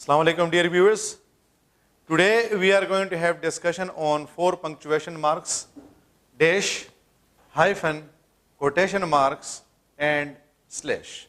Assalamu alaikum dear viewers. Today we are going to have discussion on 4 punctuation marks, dash, hyphen, quotation marks and slash.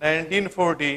1940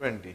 20.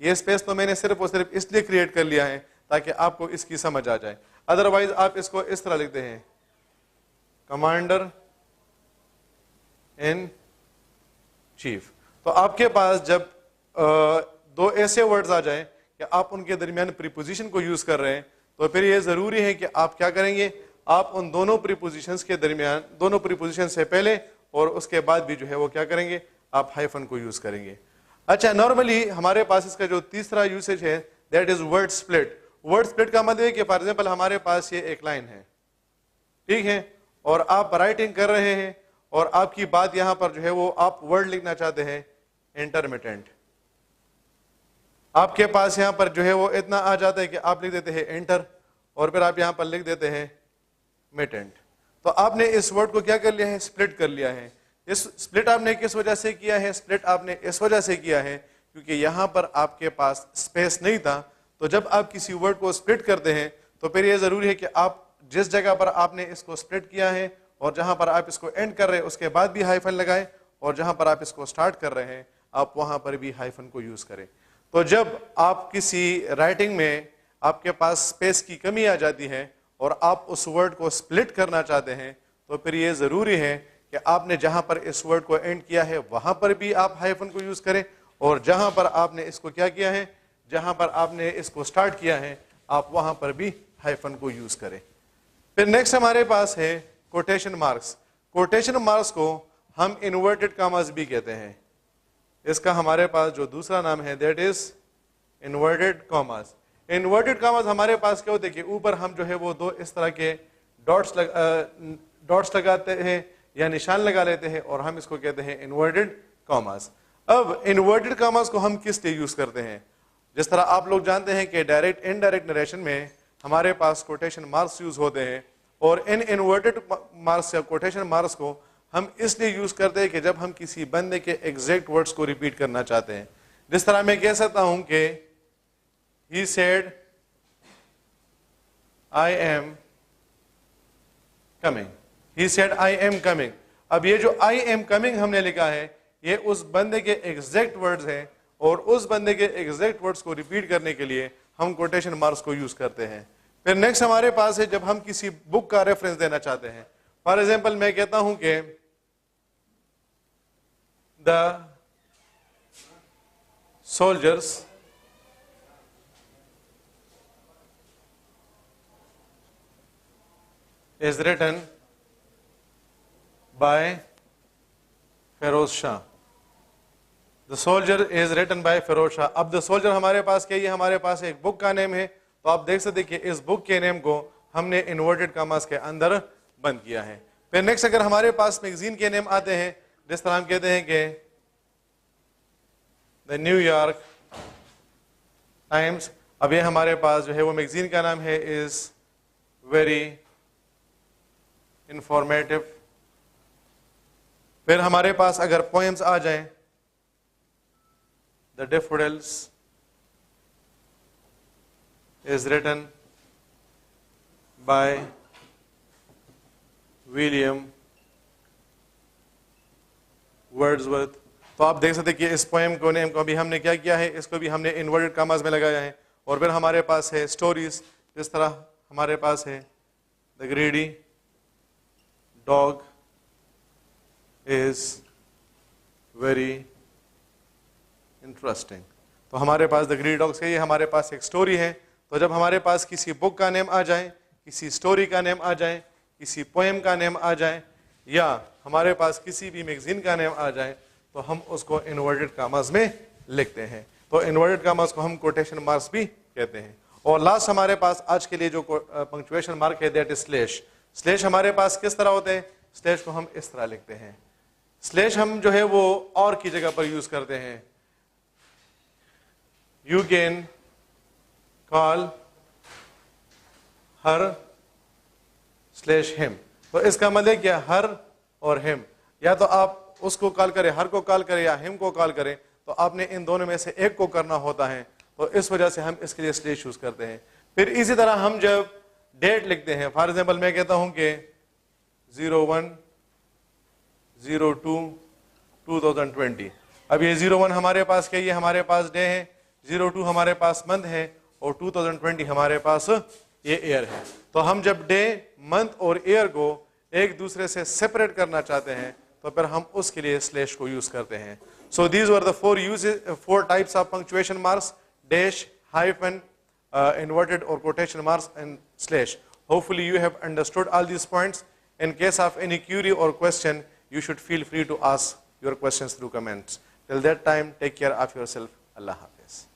یہ space تو میں نے صرف اور صرف اس لیے کریٹ کر لیا ہے تاکہ آپ کو اس کی سمجھ آ جائے. ادروائز آپ اس کو اس طرح لکھتے ہیں کمانڈر ان چیف. تو آپ کے پاس جب دو ایسے ورڈز آ جائیں کہ آپ ان کے درمیان پریپوزیشن کو یوز کر رہے ہیں تو پھر یہ ضروری ہے کہ آپ کیا کریں گے, آپ ان دونوں پریپوزیشنز کے درمیان, دونوں پریپوزیشن سے پہلے اور اس کے بعد بھی جو ہے وہ کیا کریں گے, آپ ہائفن کو یوز کریں گے. اچھا, نارملی ہمارے پاس اس کا جو تیسرا یوسیج ہے that is word split. Word split کا مطلب ہے کہ فار ایگزامپل ہمارے پاس یہ ایک لائن ہے, ٹھیک ہے, اور آپ رائٹنگ کر رہے ہیں اور آپ کی بات یہاں پر جو ہے وہ آپ ورڈ لکھنا چاہتے ہیں انٹرمیٹنٹ. آپ کے پاس یہاں پر جو ہے وہ اتنا آ جاتا ہے کہ آپ لکھ دیتے ہیں انٹر اور پھر آپ یہاں پر لکھ دیتے ہیں میٹنٹ. تو آپ نے اس ورڈ کو کیا کر لیا ہے, سپلٹ کر لیا ہے. اس سپلٹ آپ نے کس وجہ سے کیا ہے, سپلٹ آپ نے اس وجہ سے کیا ہے کیونکہ یہاں پر آپ کے پاس اسپیس نہیں تھا. تو جب آپ کسی ورڈ کو سپلٹ کرتے ہیں تو پھر یہ ضروری ہے کہ آپ جس جگہ پر آپ نے اس کو سپلٹ کیا ہے اور جہاں پر آپ اس کو اینڈ کر رہے ہیں اس کے بعد بھی ہائفن لگائیں, اور جہاں پر آپ اس کو سٹارٹ کر رہے ہیں آپ وہاں پر بھی ہائفن کو یوز کریں. تو جب آپ کسی رائٹنگ میں آپ کے پاس اسپیس کی کمی آ جاتی ہے اور آپ اس ورڈ کو سپلٹ کرنا چاہتے ہیں تو پھر یہ ضروری ہے کہ آپ نے جہاں پر اس ورڈ کو اینڈ کیا ہے وہاں پر بھی آپ ہائفن کو یوز کریں, اور جہاں پر آپ نے اس کو کیا کیا ہے, جہاں پر آپ نے اس کو سٹارٹ کیا ہے آپ وہاں پر بھی ہائفن کو یوز کریں. پھر نیکسٹ ہمارے پاس ہے کوٹیشن مارکس. کوٹیشن مارکس کو ہم انورٹڈ کاماز بھی کہتے ہیں. اس کا ہمارے پاس جو دوسرا نام ہے that is inverted commas. Inverted commas ہمارے پاس کیا ہوتے ہیں کہ اوپر ہم جو ہے وہ دو اس طرح کے ڈاٹس لگاتے ہیں یا نشان لگا لیتے ہیں اور ہم اس کو کہتے ہیں انورٹڈ کاماز. اب انورٹڈ کاماز کو ہم کس لیے یوز کرتے ہیں, جس طرح آپ لوگ جانتے ہیں کہ ڈائریکٹ انڈائریکٹ نریشن میں ہمارے پاس کوٹیشن مارکس یوز ہوتے ہیں, اور ان انورٹڈ مارکس یا کوٹیشن مارکس کو ہم اس لیے یوز کرتے ہیں کہ جب ہم کسی بندے کے ایگزیکٹ ورڈز کو ریپیٹ کرنا چاہتے ہیں. جس طرح میں کہہ سکتا ہوں کہ he said I am coming. He said I am coming. اب یہ جو I am coming ہم نے لکھا ہے یہ اس بندے کے ایگزیکٹ ورڈز ہیں, اور اس بندے کے ایگزیکٹ ورڈز کو ریپیٹ کرنے کے لیے ہم کوٹیشن مارکس کو یوز کرتے ہیں. پھر نیکسٹ ہمارے پاس ہے جب ہم کسی بک کا ریفرنس دینا چاہتے ہیں. فار ایگزامپل میں کہتا ہوں کہ the soldiers is written by Feroz Shah. The soldier is written by Feroz شاہ. اب the soldier ہمارے پاس کیا, یہ ہمارے پاس ایک بک کا نیم ہے, تو آپ دیکھ سکتے کہ اس بک کے نیم کو ہم نے انورٹڈ کاماز کے اندر بند کیا ہے. پھر نیکسٹ اگر ہمارے پاس میگزین کے نیم آتے ہیں, جس طرح ہم کہتے ہیں کہ دا نیو یارک ٹائمز, اب یہ ہمارے پاس جو ہے وہ میگزین کا نام ہے از ویری انفارمیٹو. پھر ہمارے پاس اگر پوئمز آ جائیں, دا ڈیفوڈلز is written by William Wordsworth. تو آپ دیکھ سکتے کہ اس پوئم کو نیم کو بھی ہم نے کیا کیا ہے, اس کو بھی ہم نے انورٹڈ کاماز میں لگایا ہے. اور پھر ہمارے پاس ہے سٹوریز, جس طرح ہمارے پاس ہے the greedy dog is very interesting. تو ہمارے پاس دا گریڈی ڈاگس ہے, یہ ہمارے پاس ایک سٹوری ہے. تو جب ہمارے پاس کسی بک کا نیم آ جائے, کسی سٹوری کا نیم آ جائے, کسی پوئم کا نیم آ جائے, یا ہمارے پاس کسی بھی میگزین کا نیم آ جائے, تو ہم اس کو انورٹڈ کاماز میں لکھتے ہیں. تو انورٹڈ کاماز کو ہم کوٹیشن مارکس بھی کہتے ہیں. اور لاسٹ ہمارے پاس آج کے لیے جو پنکچویشن مارک ہے دیٹ از سلیش. سلیش ہمارے پاس کس طرح ہوتے ہیں, سلیش کو ہم اس طرح لکھتے ہیں. سلیش ہم جو ہے وہ اور کی جگہ پر یوز کرتے ہیں. You can call Hare slash ہم. تو اس کا مطلب کیا, ہر اور ہم, یا تو آپ اس کو کال کریں, ہر کو کال کریں, یا ہم کو کال کریں, تو آپ نے ان دونوں میں سے ایک کو کرنا ہوتا ہے. تو اس وجہ سے ہم اس کے لیے سلیش یوز کرتے ہیں. پھر اسی طرح ہم جب ڈیٹ لکھتے ہیں, فار ایگزامپل میں کہتا ہوں کہ 01/02/2020. اب یہ 01 ہمارے پاس کیا, یہ ہمارے پاس ڈے ہے. 02 ہمارے پاس منتھ ہے اور 2020 ہمارے پاس یہ ایئر ہے. تو ہم جب ڈے منتھ اور ایئر کو ایک دوسرے سے سپریٹ کرنا چاہتے ہیں تو پھر ہم اس کے لیے سلیش کو یوز کرتے ہیں. So these were the four types of punctuation marks: dash, hyphen, inverted or quotation marks and slash. Hopefully you have understood all these points. In case of any query or question, you should feel free to ask your questions through comments. Till that time, take care of yourself. Allah Hafiz.